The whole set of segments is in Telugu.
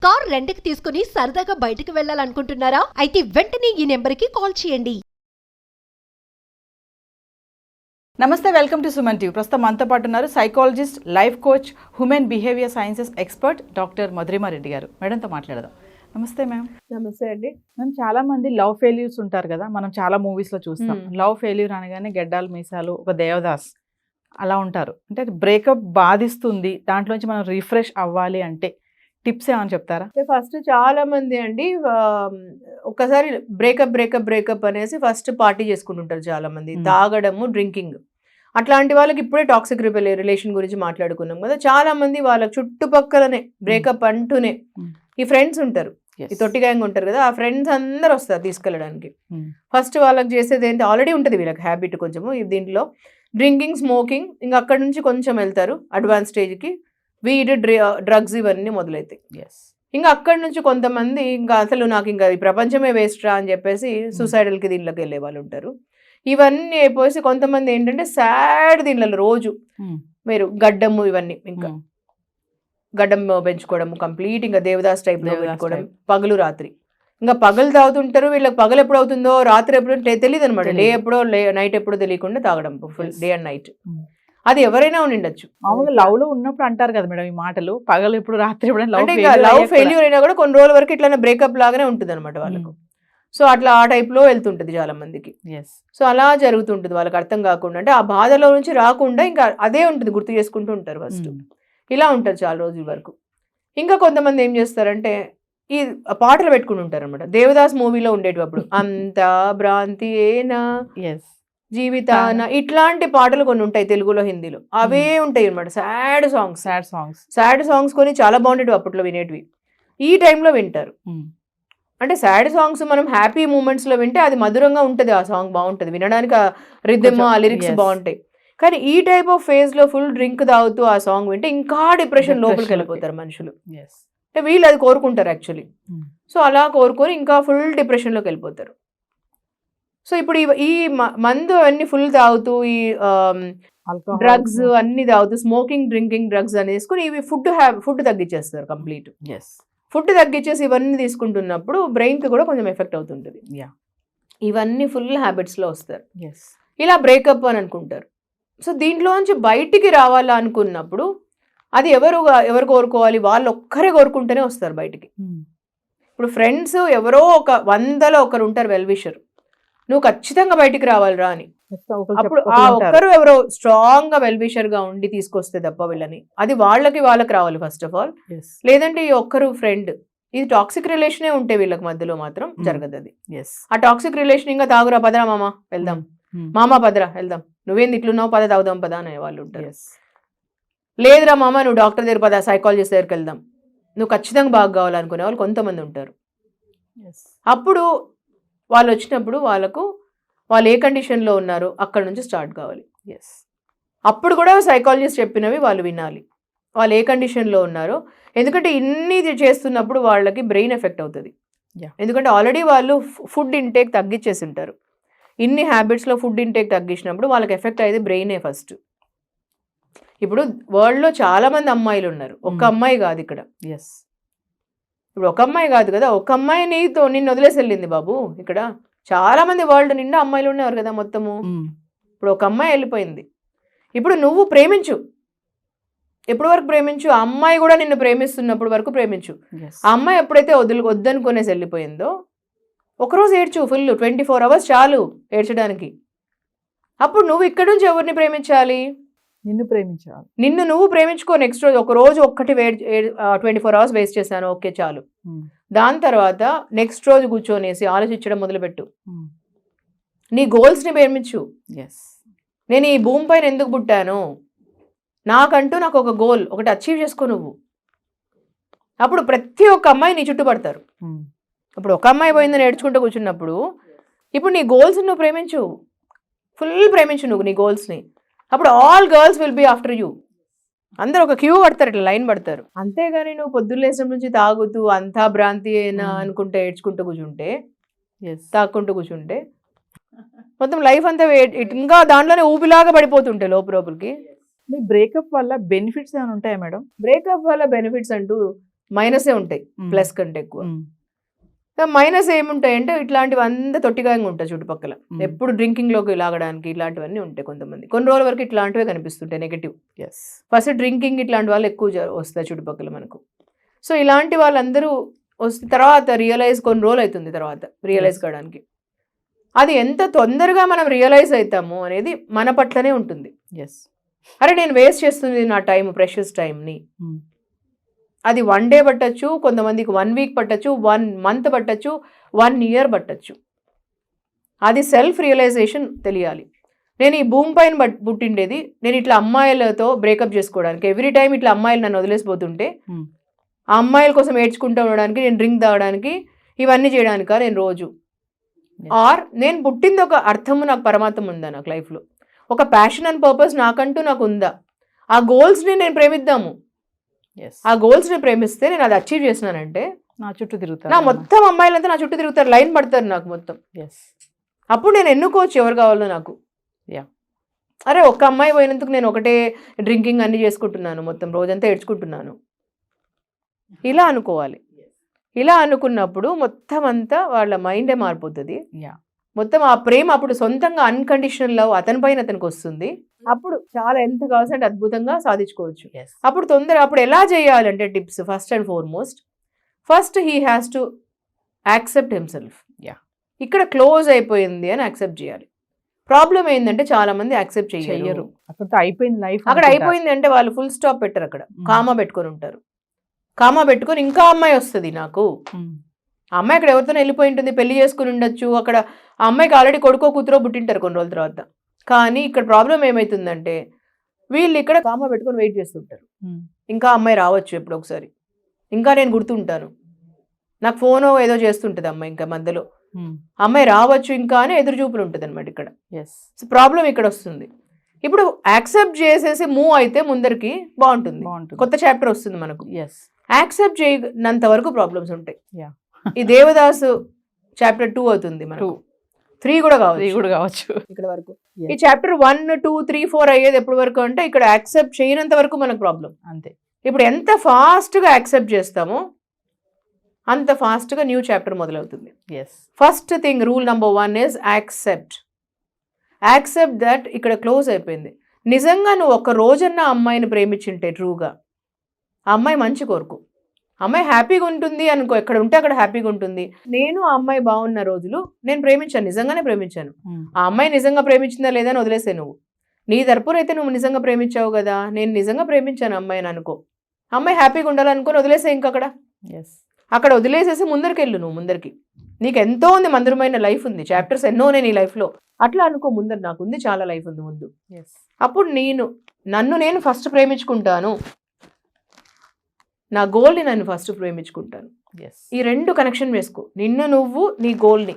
కార్ రెంట్‌కి తీసుకుని సరదాగా బయటకు వెళ్ళాలనుకుంటున్నారా? అయితే వెంటనే ఈ నెంబర్‌కి కాల్ చేయండి. నమస్తే, వెల్కమ్ టు సుమన్ టీవీ. ప్రస్తుతం మనతో పాటు ఉన్నారు psychologist, life coach, human behaviour sciences expert doctor Madhurima Reddy గారు. మేడంతో మాట్లాడదాం. నమస్తే మ్యామ్. నమస్తే అండి. మ్యామ్, చాలా మంది లవ్ ఫెయిల్యూర్స్ ఉంటారు కదా, మనం చాలా మూవీస్లో చూస్తాం. లవ్ ఫెయిల్యూర్ అనగానే గెడ్డాలు మీసాలు, ఒక దేవదాస్ అలా ఉంటారు. అంటే బ్రేకప్ బాధిస్తుంది, దాంట్లోంచి మనం రిఫ్రెష్ అవ్వాలి అంటే టిప్స్ ఏమైనా చెప్తారా? ఫస్ట్ చాలా మంది అండి ఒక్కసారి బ్రేకప్ అనేసి ఫస్ట్ పార్టీ చేసుకుంటుంటారు చాలా మంది. తాగడము, డ్రింకింగ్. అట్లాంటి వాళ్ళకి ఇప్పుడే టాక్సిక్ రిలేషన్ గురించి మాట్లాడుకున్నాం కదా. చాలా మంది వాళ్ళ చుట్టుపక్కలనే బ్రేకప్ అంటూనే ఈ ఫ్రెండ్స్ ఉంటారు, ఈ తొట్టి గ్యాంగ్ ఉంటారు కదా, ఆ ఫ్రెండ్స్ అందరు వస్తారు తీసుకెళ్ళడానికి. ఫస్ట్ వాళ్ళకి చేసేది ఏంటి, ఆల్రెడీ ఉంటుంది వీళ్ళకి హ్యాబిట్ కొంచెము దీంట్లో, డ్రింకింగ్, స్మోకింగ్. ఇంకా అక్కడ నుంచి కొంచెం వెళ్తారు అడ్వాన్స్ స్టేజ్కి, వీడ్, డ్రగ్స్ ఇవన్నీ మొదలైతాయి. ఇంకా అక్కడి నుంచి కొంతమంది ఇంకా అసలు నాకు ఇంకా ఈ ప్రపంచమే వేస్ట్ రా అని చెప్పేసి సూసైడల్కి దీనిలోకి వెళ్ళే వాళ్ళు ఉంటారు. ఇవన్నీ అయిపోయి కొంతమంది ఏంటంటే సాడ్ దీనిలో రోజు మీరు గడ్డము ఇవన్నీ, ఇంకా గడ్డం పెంచుకోవడము కంప్లీట్, ఇంకా దేవదాస్ టైప్లో పెట్టుకోవడం, పగలు రాత్రి. ఇంకా పగలు తాగుతుంటారు. వీళ్ళకి పగలు ఎప్పుడు అవుతుందో రాత్రి ఎప్పుడు తెలియదు అనమాట. డే ఎప్పుడో నైట్ ఎప్పుడో తెలియకుండా తాగడం, ఫుల్ డే అండ్ నైట్. అది ఎవరైనా ఉండిండొచ్చు. మామూలుగా లవ్ లో ఉన్నప్పుడు అంటారు కదా మేడం ఈ మాటలు, పగలు ఎప్పుడు రాత్రి ఎప్పుడు. అంటే లవ్ ఫెయిల్యూర్ అయినా కూడా కొన్ని రోజుల వరకు ఇట్లా బ్రేకప్ లాగానే ఉంటుంది అనమాట వాళ్ళకు. సో అట్లా ఆ టైప్లో వెళ్తుంటుంది చాలా మందికి. సో అలా జరుగుతుంటుంది వాళ్ళకి అర్థం కాకుండా. అంటే ఆ బాధలో నుంచి రాకుండా ఇంకా అదే ఉంటుంది, గుర్తు చేసుకుంటూ ఉంటారు ఫస్ట్. ఇలా ఉంటారు చాలా రోజుల వరకు. ఇంకా కొంతమంది ఏం చేస్తారంటే ఈ పాటలు పెట్టుకుని ఉంటారు అనమాట. దేవదాస్ మూవీలో ఉండేటప్పుడు అంతా భ్రాంతి ఏనా జీవితాన, ఇట్లాంటి పాటలు కొన్ని ఉంటాయి తెలుగులో, హిందీలో. అవే ఉంటాయి అనమాట. సాడ్ సాంగ్స్ కొన్ని చాలా బాగుండేవి అప్పట్లో వినేటివి. ఈ టైంలో వింటారు. అంటే సాడ్ సాంగ్స్ మనం హ్యాపీ మూమెంట్స్ లో వింటే అది మధురంగా ఉంటుంది, ఆ సాంగ్ బాగుంటుంది వినడానికి, ఆ రిథమ్, ఆ లిరిక్స్ బాగుంటాయి. కానీ ఈ టైప్ ఆఫ్ ఫేజ్ లో ఫుల్ డ్రింక్ తాగుతూ ఆ సాంగ్ వింటే ఇంకా డిప్రెషన్ లోపలికి వెళ్ళిపోతారు మనుషులు. అంటే వీళ్ళు అది కోరుకుంటారు యాక్చువల్లీ. సో అలా కోరుకొని ఇంకా ఫుల్ డిప్రెషన్ లోకి వెళ్ళిపోతారు. సో ఇప్పుడు ఈ మందు అన్ని ఫుల్ తాగుతూ, ఈ డ్రగ్స్ అన్ని తాగుతూ, స్మోకింగ్, డ్రింకింగ్, డ్రగ్స్ అని తీసుకుని ఇవి ఫుడ్ తగ్గించేస్తారు కంప్లీట్. ఫుడ్ తగ్గించేసి ఇవన్నీ తీసుకుంటున్నప్పుడు బ్రెయిన్ కి కూడా కొంచెం ఎఫెక్ట్ అవుతుంటుంది. ఇవన్నీ ఫుల్ హ్యాబిట్స్ లో వస్తారు. ఇలా బ్రేకప్ అని అనుకుంటారు. సో దీంట్లోంచి బయటికి రావాలా అనుకున్నప్పుడు అది ఎవరు కోరుకోవాలి, వాళ్ళు ఒక్కరే కోరుకుంటేనే వస్తారు బయటికి. ఇప్పుడు ఫ్రెండ్స్ ఎవరో ఒక 100లో ఒకరు ఉంటారు వెల్ విషర్, నువ్వు ఖచ్చితంగా బయటికి రావాలిరా అని. అప్పుడు ఆ ఒక్కరు ఎవరో స్ట్రాంగ్ గా వెల్ విషర్ గా ఉండి తీసుకొస్తే తప్ప వీళ్ళని, అది వాళ్ళకి రావాలి ఫస్ట్ ఆఫ్ ఆల్. లేదంటే ఈ ఒక్కరు ఫ్రెండ్, ఇది టాక్సిక్ రిలేషనే ఉంటే వీళ్ళకి మధ్యలో మాత్రం జరగదు అది. ఆ టాక్సిక్ రిలేషన్ ఇంకా తాగురా పదరా మామ వెళ్దాం, మామ పదరా వెళ్దాం, నువ్వేంది ఇట్లున్నావు పద తాగుదాం పద అనే వాళ్ళు ఉంటారు. లేదురా మామ నువ్వు డాక్టర్ దగ్గర పద, సైకాలజిస్ట్ దగ్గరికి వెళ్దాం, నువ్వు ఖచ్చితంగా బాగా కావాలనుకునే వాళ్ళు కొంతమంది ఉంటారు. అప్పుడు వాళ్ళు వచ్చినప్పుడు వాళ్ళు ఏ కండిషన్లో ఉన్నారు అక్కడ నుంచి స్టార్ట్ కావాలి. అప్పుడు కూడా సైకాలజిస్ట్ చెప్పినవి వాళ్ళు వినాలి, వాళ్ళు ఏ కండిషన్లో ఉన్నారు. ఎందుకంటే ఇన్ని చేస్తున్నప్పుడు వాళ్ళకి బ్రెయిన్ ఎఫెక్ట్ అవుతుంది. ఎందుకంటే ఆల్రెడీ వాళ్ళు ఫుడ్ ఇంటేక్ తగ్గించేసి ఉంటారు. ఇన్ని హ్యాబిట్స్లో ఫుడ్ ఇంటేక్ తగ్గించినప్పుడు వాళ్ళకి ఎఫెక్ట్ అయ్యేది బ్రెయినే ఫస్ట్. ఇప్పుడు వరల్డ్లో చాలా మంది అమ్మాయిలు ఉన్నారు, ఒక్క అమ్మాయి కాదు ఇక్కడ. ఇప్పుడు ఒక అమ్మాయి కాదు కదా, ఒక అమ్మాయి నిన్ను వదిలేసి వెళ్ళింది బాబు. ఇక్కడ చాలా మంది వరల్డ్ నిండా అమ్మాయిలు ఉన్నారు కదా మొత్తము. ఇప్పుడు ఒక అమ్మాయి వెళ్ళిపోయింది. ఇప్పుడు నువ్వు ప్రేమించు, ఎప్పటి వరకు ప్రేమించు, ఆ అమ్మాయి కూడా నిన్ను ప్రేమిస్తున్నప్పుడు వరకు ప్రేమించు. ఆ అమ్మాయి ఎప్పుడైతే వద్దనుకునేసి వెళ్ళిపోయిందో ఒకరోజు ఏడ్చు, ఫుల్ 24 hours చాలు ఏడ్చడానికి. అప్పుడు నువ్వు ఇక్కడ నుంచి ఎవరిని ప్రేమించాలి, నిన్ను నువ్వు ప్రేమించుకో. నెక్స్ట్ రోజు ఒక్కటి 24 hours వేస్ట్ చేశాను, ఓకే చాలు. దాని తర్వాత నెక్స్ట్ రోజు కూర్చొనేసి ఆలోచించడం మొదలుపెట్టు. నీ గోల్స్ని ప్రేమించు. నేను ఈ భూమి పైన ఎందుకు పుట్టాను, నాకు ఒక గోల్ ఒకటి అచీవ్ చేసుకో నువ్వు. అప్పుడు ప్రతి ఒక్క అమ్మాయి నీ చుట్టూ పడతారు. ఇప్పుడు ఒక అమ్మాయి పోయిందని ఏడ్చుకుంటూ కూర్చున్నప్పుడు ఇప్పుడు నీ గోల్స్ నువ్వు ప్రేమించు, ఫుల్ ప్రేమించు నువ్వు నీ గోల్స్ని. అప్పుడు all girls will be after you. అందరు ఒక క్యూ పడతారు, ఇట్లా లైన్ పడతారు. అంతేగాని నువ్వు పొద్దున్న లేచిన నుంచి తాగుతూ అంతా భ్రాంతి అయినా అనుకుంటే ఏడ్చుకుంటూ కూర్చుంటే, తాక్కుంటూ కూర్చుంటే మొత్తం లైఫ్ అంతా ఇంకా దాంట్లోనే ఊపిలాగా పడిపోతుంటే లోపలికి. బ్రేకప్ వల్ల బెనిఫిట్స్ ఏమైనా ఉంటాయా మేడం? బ్రేకప్ వల్ల బెనిఫిట్స్ అంటూ మైనసే ఉంటాయి ప్లస్ కంటే ఎక్కువ. మైనస్ ఏముంటాయి అంటే ఇట్లాంటివి అంతా తొట్టిగాయంగా ఉంటాయి చుట్టుపక్కల, ఎప్పుడు డ్రింకింగ్లోకి లాగడానికి ఇలాంటివన్నీ ఉంటాయి కొంతమంది. కొన్ని రోజుల వరకు ఇట్లాంటివే కనిపిస్తుంటాయి నెగిటివ్. ఫస్ట్ డ్రింకింగ్ ఇట్లాంటి వాళ్ళు ఎక్కువ వస్తాయి చుట్టుపక్కల మనకు. సో ఇలాంటి వాళ్ళందరూ వస్తే తర్వాత కొన్ని రోజులు అవుతుంది తర్వాత రియలైజ్ కావడానికి. అది ఎంత తొందరగా మనం రియలైజ్ అవుతాము అనేది మన పట్లనే ఉంటుంది. అరే నేను వేస్ట్ చేస్తుంది నా టైం, ప్రెషియస్ టైంని. అది 1 డే పట్టచ్చు, కొంతమందికి 1 వీక్ పట్టచ్చు, 1 మంత్ పట్టచ్చు, 1 ఇయర్ పట్టచ్చు. అది సెల్ఫ్ రియలైజేషన్ తెలియాలి. నేను ఈ భూమి పైన పుట్టిండేది నేను ఇట్లా అమ్మాయిలతో బ్రేకప్ చేసుకోవడానికి, ఎవ్రీ టైం ఇట్లా అమ్మాయిలు నన్ను వదిలేసిపోతుంటే ఆ అమ్మాయిల కోసం ఏడ్చుకుంటూ ఉండడానికి, నేను డ్రింక్ తాగడానికి, ఇవన్నీ చేయడానికా నేను రోజు? ఆర్ నేను పుట్టింది ఒక అర్థము, నాకు పరమార్థం ఉందా నాకు లైఫ్లో, ఒక ప్యాషన్ అండ్ పర్పస్ నాకు ఉందా? ఆ గోల్స్ని నేను ప్రేమిద్దాము. ఆ గోల్స్ని ప్రేమిస్తే నేను అది అచీవ్ చేసినానంటే నా చుట్టూ తిరుగుతారు, నా మొత్తం అమ్మాయిలంతా నా చుట్టూ తిరుగుతారు, లైన్ పడతారు నాకు మొత్తం. అప్పుడు నేను ఎన్నుకోవచ్చు ఎవరు కావాలో నాకు. అరే ఒక్క అమ్మాయి పోయినందుకు నేను ఒకటే డ్రింకింగ్ అన్ని చేసుకుంటున్నాను, మొత్తం రోజంతా ఏడ్చుకుంటున్నాను, ఇలా అనుకోవాలి. ఇలా అనుకున్నప్పుడు మొత్తం అంతా వాళ్ళ మైండే మారిపోతుంది. మొత్తం ఆ ప్రేమ అప్పుడు సొంతంగా అన్కండిషనల్ లవ్ అతనికి వస్తుంది. అప్పుడు చాలా ఎంత కావాల్సింటే అద్భుతంగా సాధించుకోవచ్చు. అప్పుడు ఎలా చేయాలంటే tips, first and first he has to accept himself. ఇక్కడ క్లోజ్ అయిపోయింది అని యాక్సెప్ట్ చేయాలి. ప్రాబ్లం ఏంటంటే చాలా మంది యాక్సెప్ట్ చేయరు. అక్కడ అయిపోయింది లైఫ్, అక్కడ అయిపోయింది అంటే వాళ్ళు ఫుల్ స్టాప్ పెట్టరు, అక్కడ కామా పెట్టుకొని ఉంటారు. కామా పెట్టుకొని ఇంకా అమ్మాయి వస్తుంది నాకు, ఆ అమ్మాయి అక్కడ ఎవరితోనే వెళ్ళిపోయి ఉంటుంది, పెళ్లి చేసుకుని ఉండొచ్చు, అక్కడ ఆ అమ్మాయికి ఆల్రెడీ కొడుకో కూతురో పుట్టింటారు కొన్ని రోజుల తర్వాత. కానీ ఇక్కడ ప్రాబ్లం ఏమవుతుందంటే వీళ్ళు ఇక్కడ కామా పెట్టుకొని వెయిట్ చేస్తుంటారు, ఇంకా అమ్మాయి రావచ్చు ఎప్పుడు ఒకసారి, ఇంకా నేను గుర్తుంటాను, నాకు ఫోన్ ఏదో చేస్తుంటుంది అమ్మాయి, ఇంకా మధ్యలో అమ్మాయి రావచ్చు ఇంకా అని ఎదురు చూపులు ఉంటుంది అనమాట ఇక్కడ. సో ప్రాబ్లం ఇక్కడ వస్తుంది. ఇప్పుడు యాక్సెప్ట్ చేసేసి మూవ్ అయితే ముందరికి బాగుంటుంది, కొత్త చాప్టర్ వస్తుంది మనకు. యాక్సెప్ట్ చేయనంత వరకు ప్రాబ్లమ్స్ ఉంటాయి. ఈ దేవదాసు చాప్టర్ 2 అవుతుంది మనకు, 3 కూడా కావచ్చు ఇక్కడ వరకు. ఈ చాప్టర్ 1, 2, 3, 4 అయ్యేది ఎప్పటి వరకు అంటే ఇక్కడ యాక్సెప్ట్ చేయనంత వరకు మనకు ప్రాబ్లం అంతే. ఇప్పుడు ఎంత ఫాస్ట్గా యాక్సెప్ట్ చేస్తామో అంత ఫాస్ట్గా న్యూ చాప్టర్ మొదలవుతుంది. First thing, rule number 1 is accept that ఇక్కడ క్లోజ్ అయిపోయింది. నిజంగా నువ్వు ఒక రోజన్నా అమ్మాయిని ప్రేమించుంటే ట్రూగా, ఆ అమ్మాయి మంచి కోరుకు, అమ్మాయి హ్యాపీగా ఉంటుంది అనుకో, ఎక్కడ ఉంటే అక్కడ హ్యాపీగా ఉంటుంది. నేను ఆ అమ్మాయి బాగున్న రోజులు నేను ప్రేమించాను, నిజంగానే ప్రేమించాను. ఆ అమ్మాయి నిజంగా ప్రేమించిందా లేదా అని వదిలేసే, నువ్వు నీ తరపున అయితే నువ్వు నిజంగా ప్రేమించావు కదా, నేను నిజంగా ప్రేమించాను అమ్మాయిని అనుకో, అమ్మాయి హ్యాపీగా ఉండాలనుకొని వదిలేసే. ఇంకక్కడ అక్కడ వదిలేసేసి ముందరికి నువ్వు ముందరికి, నీకు ఎంతో ఉంది, మందురమైన లైఫ్ ఉంది, చాప్టర్స్ ఎన్నో ఉన్నాయి నీ లైఫ్లో, అట్లా అనుకో. ముందర నాకు ఉంది, చాలా లైఫ్ ఉంది ముందు. అప్పుడు నన్ను నేను ఫస్ట్ ప్రేమించుకుంటాను, నా గోల్ని నేను ఫస్ట్ ప్రేమించుకుంటాను. ఈ 2 కనెక్షన్ వేసుకో, నిన్ను నువ్వు నీ గోల్ని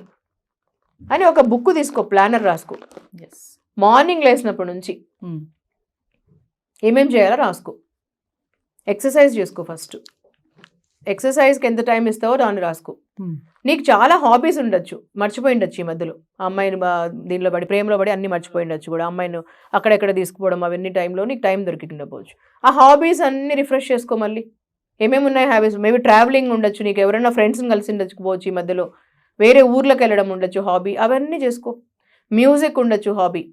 అని ఒక బుక్ తీసుకో, ప్లానర్ రాసుకో. మార్నింగ్ లేసినప్పటి నుంచి ఏమేం చేయాలో రాసుకో. ఎక్సర్సైజ్ చేసుకో, ఫస్ట్ ఎక్సర్సైజ్కి ఎంత టైం ఇస్తావో దాన్ని రాసుకో. నీకు చాలా హాబీస్ ఉండొచ్చు, మర్చిపోయి ఉండొచ్చు ఈ మధ్యలో, అమ్మాయిని దీనిలో పడి ప్రేమలో పడి అన్ని మర్చిపోయి ఉండొచ్చు కూడా, అమ్మాయిని అక్కడెక్కడ తీసుకుపోవడం అవన్నీ టైంలో నీకు టైం దొరికిండకపోవచ్చు. ఆ హాబీస్ అన్ని రిఫ్రెష్ చేసుకో. మళ్ళీ ఏమేమి ఉన్నాయి హ్యాబీస్, మేబీ ట్రావెలింగ్ ఉండొచ్చు, నీకు ఎవరైనా ఫ్రెండ్స్ని కలిసి ఉండొచ్చుకోవచ్చు, ఈ మధ్యలో వేరే ఊర్లోకి వెళ్ళడం ఉండొచ్చు హాబీ, అవన్నీ చేసుకో. మ్యూజిక్ ఉండొచ్చు hobby,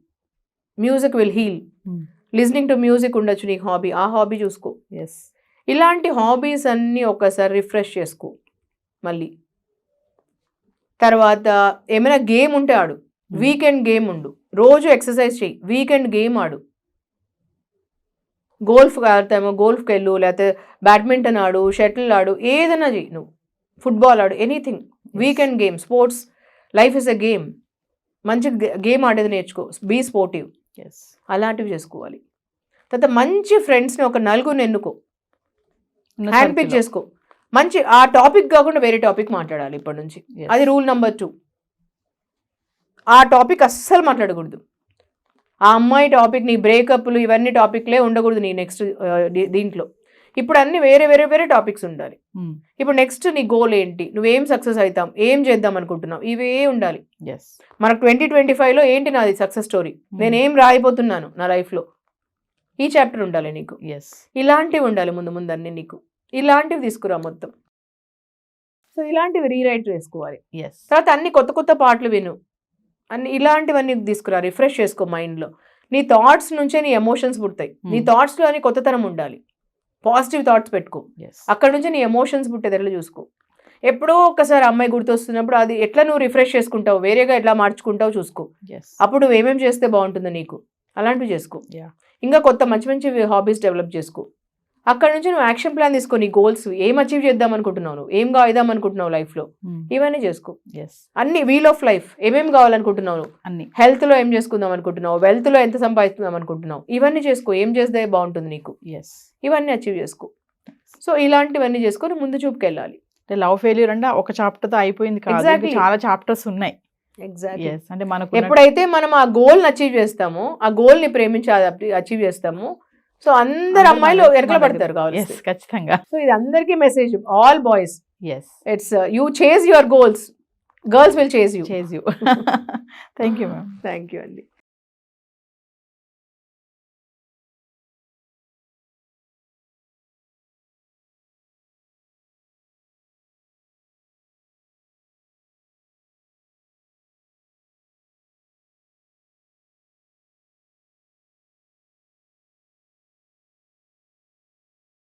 music will heal. Listening to music ఉండొచ్చు నీకు హాబీ, ఆ హాబీ చూసుకో. ఇలాంటి హాబీస్ అన్నీ ఒకసారి రిఫ్రెష్ చేసుకో. మళ్ళీ తర్వాత ఏమైనా గేమ్ ఉంటే ఆడు, వీకెండ్ గేమ్ ఉండు, రోజు ఎక్సర్సైజ్ చెయ్యి, వీకెండ్ గేమ్ ఆడు. గోల్ఫ్ ఆడతామో గోల్ఫ్కి వెళ్ళు, లేకపోతే బ్యాడ్మింటన్ ఆడు, షటిల్ ఆడు, ఏదైనా చెయ్యి, నువ్వు ఫుట్బాల్ ఆడు, anything. Weekend game, sports, life is a game. మంచి గేమ్ ఆడేది నేర్చుకో, బీ స్పోర్టివ్, అలాంటివి చేసుకోవాలి. తర్వాత మంచి ఫ్రెండ్స్ని ఒక 4 ఎన్నుకో, హ్యాండ్ పిక్ చేసుకో. మంచి ఆ టాపిక్ కాకుండా వేరే టాపిక్ మాట్లాడాలి ఇప్పటి నుంచి, అది రూల్ నెంబర్ 2. ఆ టాపిక్ అస్సలు మాట్లాడకూడదు. ఆ అమ్మాయి టాపిక్, నీ బ్రేకప్లు ఇవన్నీ టాపిక్లే ఉండకూడదు నీ నెక్స్ట్ దీంట్లో. ఇప్పుడు అన్ని వేరే వేరే వేరే టాపిక్స్ ఉండాలి. ఇప్పుడు నెక్స్ట్ నీ గోల్ ఏంటి, నువ్వేం సక్సెస్ అవుతాం, ఏం చేద్దాం అనుకుంటున్నావు, ఇవే ఉండాలి. మనకు 2025లో ఏంటి నాది సక్సెస్ స్టోరీ, నేనేం రాయిపోతున్నాను నా లైఫ్లో, ఈ చాప్టర్ ఉండాలి నీకు. ఇలాంటివి ఉండాలి ముందు అన్ని నీకు. ఇలాంటివి తీసుకురా మొత్తం. సో ఇలాంటివి రీరైట్ చేసుకోవాలి. ఎస్ తర్వాత అన్ని కొత్త కొత్త పాటలు విను, అన్ని ఇలాంటివన్నీ తీసుకురా, రిఫ్రెష్ చేసుకో మైండ్లో. నీ థాట్స్ నుంచే నీ ఎమోషన్స్ పుడతాయి. నీ థాట్స్లో అని కొత్తతనం ఉండాలి. పాజిటివ్ థాట్స్ పెట్టుకో, అక్కడ నుంచి నీ ఎమోషన్స్ పుట్టేదట్లా చూసుకో. ఎప్పుడో ఒకసారి అమ్మాయి గుర్తొస్తున్నప్పుడు అది ఎట్లా నువ్వు రిఫ్రెష్ చేసుకుంటావు, వేరేగా ఎట్లా మార్చుకుంటావు చూసుకో. అప్పుడు నువ్వు ఏమేమి చేస్తే బాగుంటుందో నీకు అలాంటివి చేసుకో. ఇంకా కొత్త మంచి మంచి హాబీస్ డెవలప్ చేసుకో. అక్కడ నుంచి నువ్వు యాక్షన్ ప్లాన్ తీసుకో. నీ గోల్స్ ఏం అచీవ్ చేద్దాం అనుకుంటున్నావు, నువ్వు ఏం కాయిదాం అనుకుంటున్నావు లైఫ్లో, ఇవన్నీ చేసుకో. అన్ని వీల్ ఆఫ్ లైఫ్ ఏమేమి కావాలనుకుంటున్నావు, అన్ని హెల్త్లో ఏం చేసుకుందాం అనుకుంటున్నావు, వెల్త్లో ఎంత సంపాదిస్తున్నాం అనుకుంటున్నావు, ఇవన్నీ చేసుకో. ఏం చేస్తే బాగుంటుంది నీకు, ఇవన్నీ అచీవ్ చేసుకో. సో ఇలాంటివన్నీ చేసుకొని ముందు చూపుకెళ్ళాలి. అంటే లవ్ ఫెయిల్యూర్ అంటే ఒక చాప్టర్ తో అయిపోయింది కాదు, Exactly. చాలా చాప్టర్స్ ఉన్నాయి. ఎగ్జాక్ట్లీ. Yes, అంటే మనకు ఎప్పుడైతే మనం ఆ గోల్ని అచీవ్ చేస్తామో, ఆ గోల్ని ప్రేమించి అచీవ్ చేస్తాము, సో అందరు అమ్మాయిలు వెనకల పడతారు కావాలి. ఖచ్చితంగా. సో ఇది అందరికీ message, all boys, yes it's you chase your goals, girls will chase you. Chase you. Thank you ma'am. Thank you అండి.